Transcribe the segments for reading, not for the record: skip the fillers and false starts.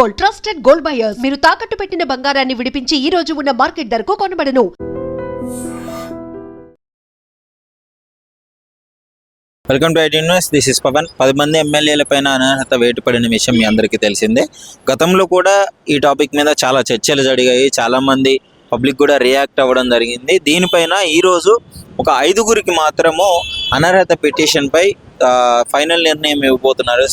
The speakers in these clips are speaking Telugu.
Gold, trusted gold buyers. మీరు తాకట్టు పెట్టిన బంగారాన్ని విడిపించి ఈ రోజు ఉన్న మార్కెట్ ధరకు కొనబడను. Welcome to IT news. This is Pawan. 10 మంది ఎమ్మెల్యేల పైన అనర్హత వేటు పడిన విషయం మీ అందరికీ తెలిసిందే. గతంలో కూడా ఈ టాపిక్ మీద చాలా చర్చలు జరిగాయి. చాలా మంది పబ్లిక్ కూడా రియాక్ట్ అవ్వడం జరిగింది. దీనిపైన ఈరోజు ఒక 5గురికి మాత్రము అనర్హత పిటిషన్పై ఫైనల్ నిర్ణయం ఇవ్వబోతున్నారు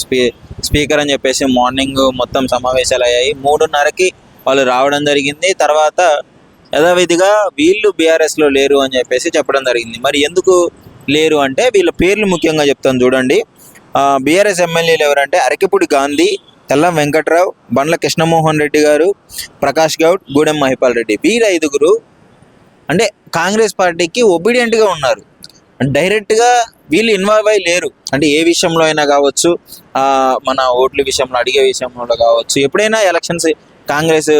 స్పీకర్ అని చెప్పేసి. మార్నింగ్ మొత్తం సమావేశాలు అయ్యాయి. 3:30కి వాళ్ళు రావడం జరిగింది. తర్వాత యథావిధిగా వీళ్ళు బీఆర్ఎస్లో లేరు అని చెప్పేసి చెప్పడం జరిగింది. మరి ఎందుకు లేరు అంటే వీళ్ళ పేర్లు ముఖ్యంగా చెప్తాను చూడండి. బీఆర్ఎస్ ఎమ్మెల్యేలు ఎవరంటే అరకిపూడి గాంధీ, తెల్లం వెంకట్రావు, బండ్ల కృష్ణమోహన్ రెడ్డి గారు, ప్రకాష్ గౌడ్, గూడెం మహిపాల్ రెడ్డి. వీళ్ళ 5గురు అంటే కాంగ్రెస్ పార్టీకి ఒబీడియంట్గా ఉన్నారు. డైరెక్ట్గా వీళ్ళు ఇన్వాల్వ్ అయ్యి లేరు. అంటే ఏ విషయంలో అయినా కావచ్చు, మన ఓట్ల విషయంలో అడిగే విషయంలో కావచ్చు, ఎప్పుడైనా elections Congress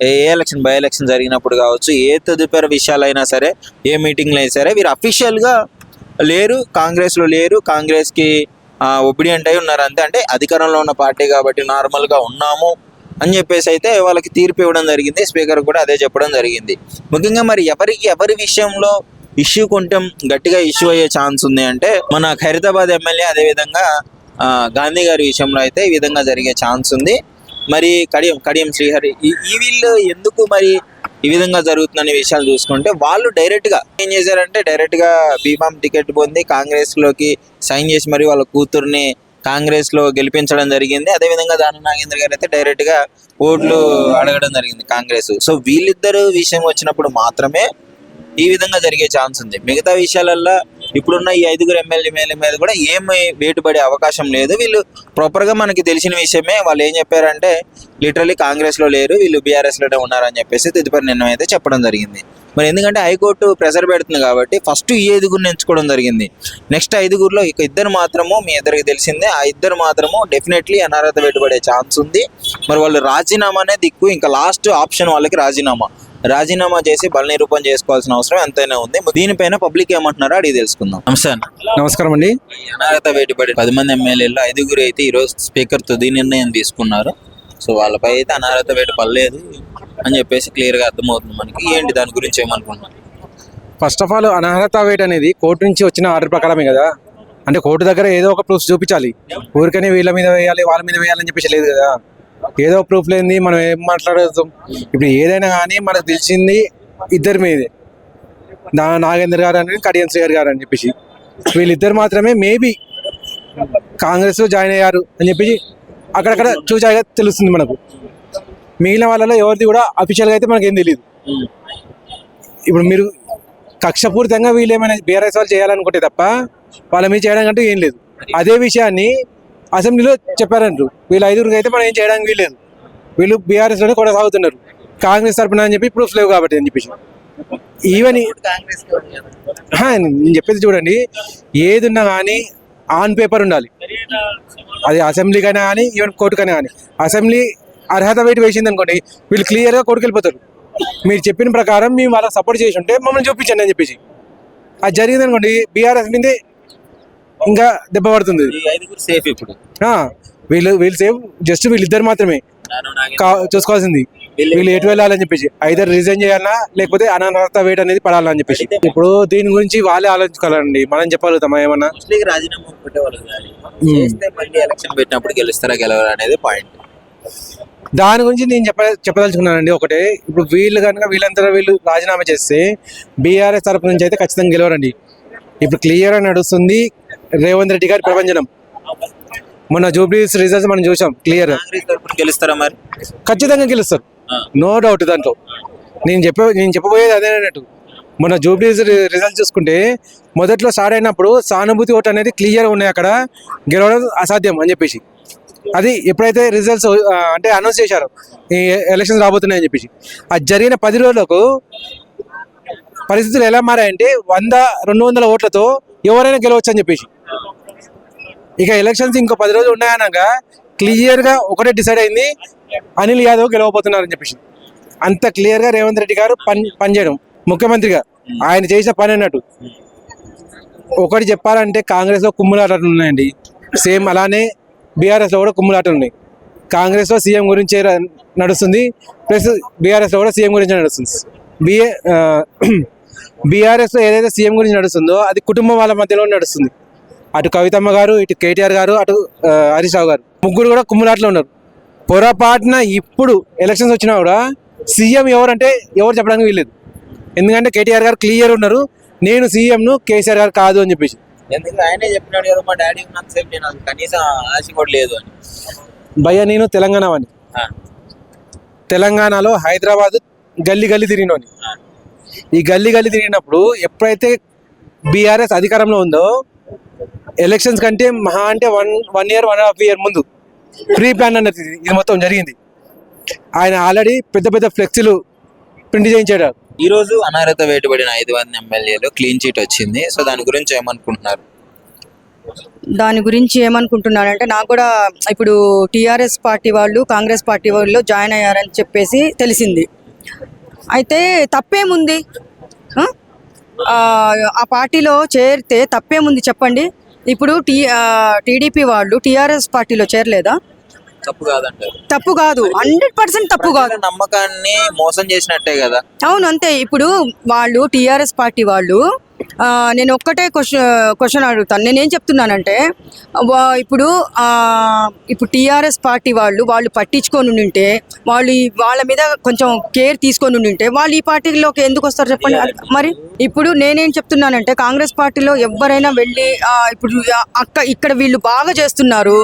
A election by election జరిగినప్పుడు కావచ్చు, ఏ తదుపరి విషయాలైనా సరే, ఏ మీటింగ్లు అయినా సరే వీరు అఫీషియల్గా లేరు, కాంగ్రెస్లో లేరు, కాంగ్రెస్కి ఒబీడియంట్ అయి ఉన్నారు అంతే. అంటే అధికారంలో ఉన్న పార్టీ కాబట్టి నార్మల్గా ఉన్నాము అని చెప్పేసి అయితే వాళ్ళకి తీర్పు ఇవ్వడం జరిగింది. స్పీకర్ కూడా అదే చెప్పడం జరిగింది. ముఖ్యంగా మరి ఎవరి విషయంలో ఇష్యూ కొంచెం గట్టిగా ఇష్యూ అయ్యే ఛాన్స్ ఉంది అంటే మన ఖైరతాబాద్ ఎమ్మెల్యే, అదేవిధంగా గాంధీ గారి విషయంలో అయితే ఈ విధంగా జరిగే ఛాన్స్ ఉంది. మరి కడియం శ్రీహరి ఈ వీళ్ళు ఎందుకు మరి ఈ విధంగా జరుగుతుందనే విషయాలు చూసుకుంటే, వాళ్ళు డైరెక్ట్గా ఏం చేశారంటే డైరెక్ట్గా బీఫామ్ టికెట్ పొంది కాంగ్రెస్లోకి సైన్ చేసి మరి వాళ్ళ కూతుర్ని కాంగ్రెస్లో గెలిపించడం జరిగింది. అదేవిధంగా దాని నాగేంద్ర గారు అయితే డైరెక్ట్గా ఓట్లు అడగడం జరిగింది కాంగ్రెస్. సో వీళ్ళిద్దరు విషయం వచ్చినప్పుడు మాత్రమే ఈ విధంగా జరిగే ఛాన్స్ ఉంది. మిగతా విషయాలల్లో ఇప్పుడున్న ఈ 5గురు ఎమ్మెల్యేల మీద కూడా ఏమి వేటుపడే అవకాశం లేదు. వీళ్ళు ప్రాపర్గా మనకి తెలిసిన విషయమే. వాళ్ళు ఏం చెప్పారంటే లిటరలీ కాంగ్రెస్లో లేరు, వీళ్ళు బీఆర్ఎస్లోనే ఉన్నారని చెప్పేసి తదుపరి నిర్ణయం అయితే చెప్పడం జరిగింది. మరి ఎందుకంటే హైకోర్టు ప్రెషర్ పెడుతుంది కాబట్టి ఫస్ట్ ఈ 5గురిని ఎంచుకోవడం జరిగింది. నెక్స్ట్ 5గురిలో ఇక ఇద్దరు మాత్రము మీ ఇద్దరికి తెలిసిందే. ఆ ఇద్దరు మాత్రము డెఫినెట్లీ అనర్హత వేటుపడే ఛాన్స్ ఉంది. మరి వాళ్ళు రాజీనామానే దిక్కు. ఇంకా లాస్ట్ ఆప్షన్ వాళ్ళకి రాజీనామా చేసి బల నిరూపణ చేసుకోవాల్సిన అవసరం ఎంతైనా ఉంది. దీనిపైన పబ్లిక్ ఏమంటున్నారో అడిగి తెలుసుకుందాం. నమస్కారం అండి. అనర్హత వేటుపడి 10 మంది ఎమ్మెల్యేలు 5గురు అయితే ఈరోజు స్పీకర్ తుది నిర్ణయం తీసుకున్నారు. సో వాళ్ళపై అయితే అనర్హత వేటు పడలేదు అని చెప్పేసి క్లియర్గా అర్థమవుతుంది మనకి. ఏంటి దాని గురించి ఏమనుకుంటున్నారు? ఫస్ట్ ఆఫ్ ఆల్ అనర్హత వేట్ అనేది కోర్టు నుంచి వచ్చిన ఆర్డర్ ప్రకారమే కదా. అంటే కోర్టు దగ్గర ఏదో ఒక ప్రూఫ్ చూపించాలి. ఊరికనే వీళ్ళ మీద వేయాలి, వాళ్ళ మీద వేయాలని చెప్పేసి లేదు కదా. ఏదో ప్రూఫ్ లేనిది మనం ఏం మాట్లాడతాం. ఇప్పుడు ఏదైనా కానీ మనకు తెలిసింది ఇద్దరి మీదే, నాగేంద్ర గారు అని, కడియం శ్రీహరి గారు అని చెప్పేసి. వీళ్ళిద్దరు మాత్రమే మేబీ కాంగ్రెస్ జాయిన్ అయ్యారు అని చెప్పేసి అక్కడక్కడ చూసాగా తెలుస్తుంది మనకు. మిగిలిన వాళ్ళలో ఎవరిది కూడా అఫీషియల్గా అయితే మనకేం తెలియదు. ఇప్పుడు మీరు కక్షపూరితంగా వీళ్ళు ఏమైనా బీఆర్ఎస్ వాళ్ళు చేయాలనుకుంటే తప్ప వాళ్ళ మీద చేయడానికి అంటూ ఏం లేదు. అదే విషయాన్ని అసెంబ్లీలో చెప్పారంటారు. వీళ్ళు 5గురికి అయితే మనం ఏం చేయడానికి వీల్లేదు, వీళ్ళు బీఆర్ఎస్లోనే కొనసాగుతున్నారు కాంగ్రెస్ తరఫున అని చెప్పి ప్రూఫ్స్ లేవు కాబట్టి అని చెప్పేసి. ఈవెన్ నేను చెప్పేది చూడండి, ఏది ఉన్నా కానీ ఆన్ పేపర్ ఉండాలి. అది అసెంబ్లీకైనా కానీ ఈవెన్ కోర్టుకైనా కానీ. అసెంబ్లీ అర్హత వేటు వేసింది అనుకోండి, వీళ్ళు క్లియర్గా కోర్టుకు వెళ్ళిపోతారు. మీరు చెప్పిన ప్రకారం మేము వాళ్ళకి సపోర్ట్ చేసి ఉంటే మమ్మల్ని చూపించండి అని చెప్పేసి. అది జరిగింది అనుకోండి, బీఆర్ఎస్ మీదే ఇంకా దెబ్బ పడుతుంది. వీళ్ళు సేఫ్. జస్ట్ వీళ్ళిద్దరు మాత్రమే చూసుకోవాల్సింది. వీళ్ళు ఎటు వెళ్ళాలని చెప్పేసి ఐదర్ రిజైన్ చేయాలన్నా లేకపోతే అనర్హత వేట్ అనేది పడాలని చెప్పేసి. ఇప్పుడు దీని గురించి వాళ్ళే ఆలోచించుకోవాలండి, మనం చెప్పగలుగుతామా ఏమన్నా? రాజీనామా పెట్టినప్పుడు గెలుస్తారా గెలవరా అనేది పాయింట్. దాని గురించి నేను చెప్పదలుచుకున్నానండి ఒకటే. ఇప్పుడు వీళ్ళు కనుక వీళ్ళు రాజీనామా చేస్తే బీఆర్ఎస్ తరపు నుంచి అయితే ఖచ్చితంగా గెలవరండి. ఇప్పుడు క్లియర్గా నడుస్తుంది రేవంత్ రెడ్డి గారి ప్రపంచం. మొన్న జూబ్లీస్ రిజల్ట్స్ మనం చూసాం క్లియర్. గెలుస్తారా మరి? ఖచ్చితంగా గెలుస్తారు, నో డౌట్. దాంట్లో నేను చెప్పబోయేది అదే అన్నట్టు. మొన్న జూబ్లీస్ రిజల్ట్స్ చూసుకుంటే మొదట్లో స్టార్ట్ అయినప్పుడు సానుభూతి ఓటు అనేది క్లియర్గా ఉన్నాయి, అక్కడ గెలవడం అసాధ్యం అని చెప్పేసి. అది ఎప్పుడైతే రిజల్ట్స్ అంటే అనౌన్స్ చేశారో ఈ ఎలక్షన్స్ రాబోతున్నాయని చెప్పేసి, అది జరిగిన 10 రోజులకు పరిస్థితులు ఎలా మారాయంటే 100-200 ఓట్లతో ఎవరైనా గెలవచ్చు అని చెప్పేసి. ఇక ఎలక్షన్స్ ఇంకో 10 రోజులు ఉన్నాయనగా క్లియర్గా ఒకటే డిసైడ్ అయింది, అనిల్ యాదవ్ గెలవబోతున్నారని చెప్పేసి. అంత క్లియర్గా రేవంత్ రెడ్డి గారు పనిచేయడం ముఖ్యమంత్రిగా ఆయన చేసిన పని అన్నట్టు. ఒకటి చెప్పాలంటే కాంగ్రెస్లో కుమ్ములాటలు ఉన్నాయండి, సేమ్ అలానే బీఆర్ఎస్లో కూడా కుమ్ములాటలు ఉన్నాయి. కాంగ్రెస్లో సీఎం గురించే నడుస్తుంది, ప్లస్ బీఆర్ఎస్లో కూడా సీఎం గురించి నడుస్తుంది. బీఆర్ఎస్లో ఏదైతే సీఎం గురించి నడుస్తుందో అది కుటుంబం వాళ్ళ మధ్యలో నడుస్తుంది. అటు కవితమ్మ గారు, ఇటు కేటీఆర్ గారు, అటు హరీష్ రావు గారు, ముగ్గురు కూడా కుమ్ములాట్లో ఉన్నారు. పొరపాటున ఇప్పుడు ఎలక్షన్స్ వచ్చినా కూడా సీఎం ఎవరంటే ఎవరు చెప్పడానికి వీల్లేదు. ఎందుకంటే కేటీఆర్ గారు క్లియర్ ఉన్నారు, నేను సీఎంను, కేసీఆర్ గారు కాదు అని చెప్పేసి. ఎందుకు ఆయనే చెప్పినాడు కదా, మా డాడీ ఉన్నంతసేపు నేను అది కనీసం ఆశ కూడా లేదు అని. భయ్య నేను తెలంగాణ వాడిని. తెలంగాణలో హైదరాబాద్ గల్లీ గల్లీ తిరిగినోని. ఈ గల్లీ గల్లీ తిరిగినప్పుడు ఎప్పుడైతే బీఆర్ఎస్ అధికారంలో ఉందో ఎలక్షన్స్ కంటే మహా అంటే వన్ ఇయర్ 1.5 year ముందు ప్రీ ప్లాన్ అన్నది ఇది మొత్తం జరిగింది. ఆయన ఆల్రెడీ పెద్ద పెద్ద ఫ్లెక్సీలు ప్రింట్ చేయించాడు. ఈ రోజు అనర్హత వేటుపడిన 5 మంది ఎమ్మెల్యేలు క్లీన్ చీట్ వచ్చింది. సో దాని గురించి ఏమనుకుంటున్నారు? దాని గురించి ఏమనుకుంటున్నానంటే, నాకు కూడా ఇప్పుడు టీఆర్ఎస్ పార్టీ వాళ్ళు కాంగ్రెస్ పార్టీ వాళ్ళు జాయిన్ అయ్యారని చెప్పేసి తెలిసింది. అయితే తప్పేముంది? ఆ పార్టీలో చేరితే తప్పేముంది చెప్పండి. ఇప్పుడు టీడీపీ వాళ్ళు టీఆర్ఎస్ పార్టీలో చేరలేదా? తప్పు కాదంటారు. తప్పు కాదు, 100% తప్పు కాదు. నమ్మకాన్ని మోసం చేసినట్టే కదా. అవును, అంతే. ఇప్పుడు వాళ్ళు టీఆర్ఎస్ పార్టీ వాళ్ళు నేను ఒక్కటే క్వశ్చన్ అడుగుతాను. నేనేం చెప్తున్నానంటే, ఇప్పుడు టీఆర్ఎస్ పార్టీ వాళ్ళు పట్టించుకొని ఉంటే, వాళ్ళ మీద కొంచెం కేర్ తీసుకొని ఉంటే వాళ్ళు ఈ పార్టీలోకి ఎందుకు వస్తారు చెప్పండి. మరి ఇప్పుడు నేనేం చెప్తున్నానంటే, కాంగ్రెస్ పార్టీలో ఎవరైనా వెళ్ళి ఇప్పుడు ఇక్కడ వీళ్ళు బాగా చేస్తున్నారు.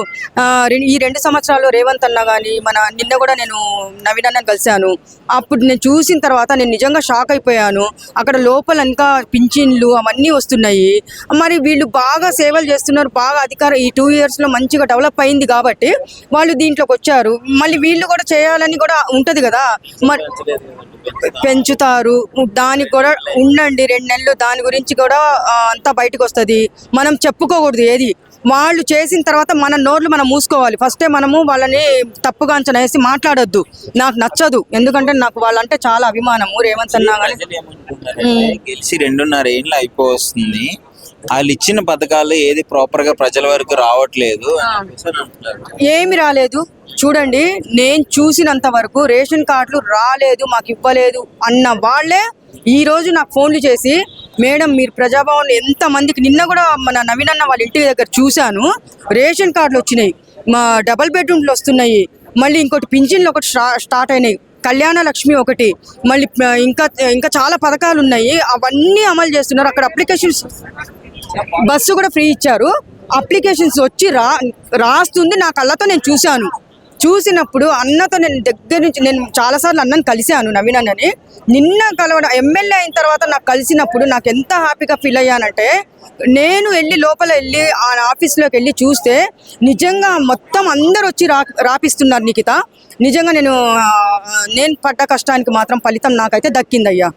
ఈ 2 సంవత్సరాలు రేవంత్ అన్న కానీ నిన్న కూడా నేను నవీన్ అన్నని కలిశాను. అప్పుడు నేను చూసిన తర్వాత నేను నిజంగా షాక్ అయిపోయాను. అక్కడ లోపల ఇంకా పింఛన్లు అవన్నీ వస్తున్నాయి. మరి వీళ్ళు బాగా సేవలు చేస్తున్నారు, బాగా అధికారం ఈ 2 yearsలో మంచిగా డెవలప్ అయింది కాబట్టి వాళ్ళు దీంట్లోకి వచ్చారు. మళ్ళీ వీళ్ళు కూడా చేయాలని కూడా ఉంటుంది కదా, మరి పెంచుతారు. దానికి కూడా ఉండండి 2 నెలలు, దాని గురించి కూడా అంతా బయటకు వస్తుంది. మనం చెప్పుకోకూడదు ఏది. వాళ్ళు చేసిన తర్వాత మన నోర్లు మనం మూసుకోవాలి. ఫస్టే మనము వాళ్ళని తప్పుగా అంచనా వేసి మాట్లాడొద్దు. నాకు నచ్చదు, ఎందుకంటే నాకు వాళ్ళంటే చాలా అభిమానము. రేవంత్ అన్నా కానీ గెలిచి 2.5 ఏళ్ళు అయిపోతుంది, వాళ్ళు ఇచ్చిన పథకాలు ఏది ప్రాపర్ గా ప్రజల వరకు రావట్లేదు. ఏమి రాలేదు. చూడండి, నేను చూసినంత వరకు రేషన్ కార్డులు రాలేదు, మాకు ఇవ్వలేదు అన్న వాళ్ళే ఈ రోజు నాకు ఫోన్లు చేసి, మేడం మీరు ప్రజాభవన్ ఎంత మందికి, నిన్న కూడా మన నవీన్ అన్న వాళ్ళ ఇంటి దగ్గర చూశాను, రేషన్ కార్డులు వచ్చినాయి, మా డబల్ బెడ్రూమ్లు వస్తున్నాయి, మళ్ళీ ఇంకోటి పింఛన్లు ఒకటి స్టార్ట్ అయినాయి, కళ్యాణ లక్ష్మి ఒకటి, మళ్ళీ ఇంకా చాలా పథకాలు ఉన్నాయి. అవన్నీ అమలు చేస్తున్నారు. అక్కడ అప్లికేషన్స్, బస్సు కూడా ఫ్రీ ఇచ్చారు. అప్లికేషన్స్ వచ్చి రాస్తుంది. నా కళ్ళతో నేను చూశాను. చూసినప్పుడు అన్నతో నేను చాలాసార్లు అన్నని కలిశాను, నవీన్ అన్నని. నిన్న కలవడం, ఎమ్మెల్యే అయిన తర్వాత నాకు కలిసినప్పుడు నాకు ఎంత హ్యాపీగా ఫీల్ అయ్యానంటే, నేను లోపల వెళ్ళి ఆ ఆఫీస్లోకి వెళ్ళి చూస్తే నిజంగా మొత్తం అందరు వచ్చి రాపిస్తున్నారు. నిఖిత, నిజంగా నేను పడ్డ కష్టానికి మాత్రం ఫలితం నాకైతే దక్కిందయ్యా.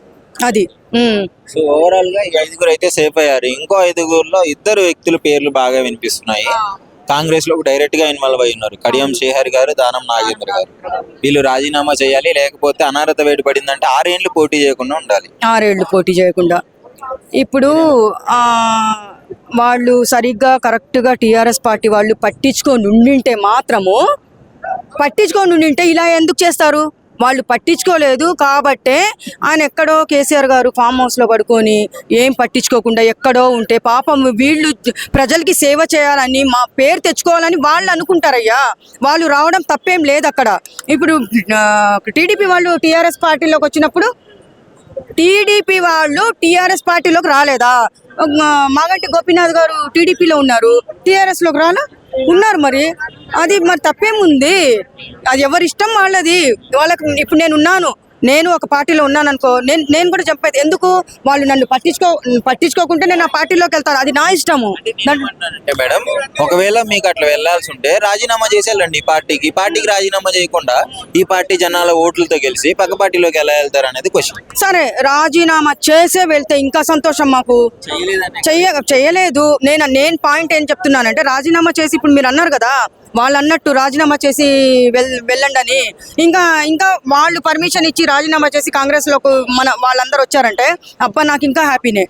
అది సో ఓవరాల్ గా 5 అయితే సేఫ్ అయ్యారు. ఇంకో 5లో 2 వ్యక్తుల పేర్లు బాగా వినిపిస్తున్నాయి. కాంగ్రెస్ లో డైరెక్ట్ గా ఇన్వాల్వ్ అయి ఉన్నారు. కడియం శ్రీహరి గారు, దానం నాగేంద్ర గారు. వీళ్ళు రాజీనామా చేయాలి, లేకపోతే అనర్హత వేటు పడిందంటే 6 ఏళ్ళు పోటీ చేయకుండా ఉండాలి. 6 ఏళ్ళు పోటీ చేయకుండా. ఇప్పుడు వాళ్ళు సరిగ్గా కరెక్ట్గా టీఆర్ఎస్ పార్టీ వాళ్ళు పట్టించుకొని ఉండింటే ఇలా ఎందుకు చేస్తారు? వాళ్ళు పట్టించుకోలేదు కాబట్టే ఆయన ఎక్కడో కేసీఆర్ గారు ఫామ్ హౌస్లో పడుకొని ఏం పట్టించుకోకుండా ఎక్కడో ఉంటే, పాపం వీళ్ళు ప్రజలకి సేవ చేయాలని, మా పేరు తెచ్చుకోవాలని వాళ్ళు అనుకుంటారయ్యా. వాళ్ళు రావడం తప్పేం లేదు అక్కడ. ఇప్పుడు టీడీపీ వాళ్ళు టీఆర్ఎస్ పార్టీలోకి వచ్చినప్పుడు టీడీపీ వాళ్ళు టీఆర్ఎస్ పార్టీలోకి రాలేదా? మాగంటి గోపీనాథ్ గారు టీడీపీలో ఉన్నారు, టీఆర్ఎస్లోకి ఉన్నారు. మరి తప్పేముంది? అది ఎవరి ఇష్టం వాళ్ళది. వాళ్ళకి ఇప్పుడు నేను ఒక పార్టీలో ఉన్నాను అనుకో, నేను కూడా చెప్పేది, ఎందుకు వాళ్ళు నన్ను పట్టించుకోకుంటే నేను ఆ పార్టీలోకి వెళ్తాను, అది నా ఇష్టము. మేడం, ఒకవేళ మీకు అట్లా వెళ్లాల్సి ఉంటే రాజీనామా చేసేయాలండి. ఈ పార్టీకి రాజీనామా చేయకుండా ఈ పార్టీ జనాల ఓట్లతో గెలిచి పక్క పార్టీలోకి ఎలా వెళ్తారు అనేది క్వశ్చన్. సరే, రాజీనామా చేసే వెళ్తే ఇంకా సంతోషం. మాకు చేయలేదు. నేను పాయింట్ ఏం చెప్తున్నానంటే, రాజీనామా చేసి ఇప్పుడు మీరు అన్నారు కదా, వాళ్ళు అన్నట్టు రాజీనామా చేసి వెళ్ళండి అని ఇంకా వాళ్ళు పర్మిషన్ ఇచ్చి రాజీనామా చేసి కాంగ్రెస్ లో వాళ్ళందరూ వచ్చారంటే అబ్బా నాకు ఇంకా హ్యాపీనే.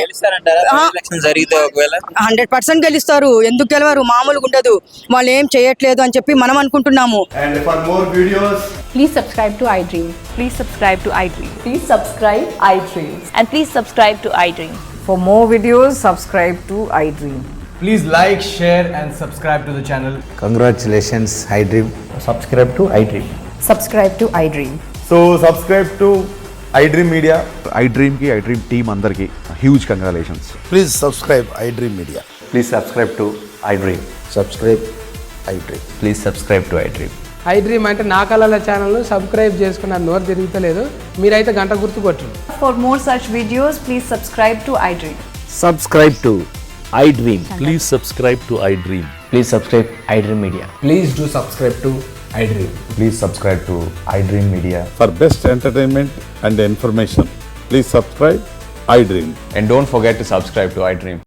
ఎలక్షన్ జరిగితే ఒకవేళ 100% గెలుస్తారు. ఎందుకు గెలవరు? మామూలుగా ఉండదు. వాళ్ళు ఏం చేయట్లేదు అని చెప్పి మనం అనుకుంటున్నాము. And for more videos, Please subscribe to iDream. Please subscribe to iDream. Please subscribe iDream. And please subscribe to iDream. For more videos, subscribe to iDream. please like, share and subscribe to the channel. Congratulations, iDream. Subscribe to iDream. Subscribe to iDream. So subscribe to iDream Media. iDream ki iDream team andarki huge congratulations. Please subscribe iDream Media. Please subscribe to iDream. Subscribe iDream. Please subscribe to iDream. iDream అంటే నా కళల ఛానల్ను సబ్స్క్రైబ్ చేసుకున్న నోరు తిరుగుతలేదు. మీరైతే గంట గుర్తు కొట్టండి. For more such videos, please subscribe to iDream. Subscribe to iDream. Please subscribe to iDream. Please subscribe iDream Media. Please do subscribe to iDream. Please subscribe to iDream Media. For best entertainment and information, please subscribe iDream. And don't forget to subscribe to iDream.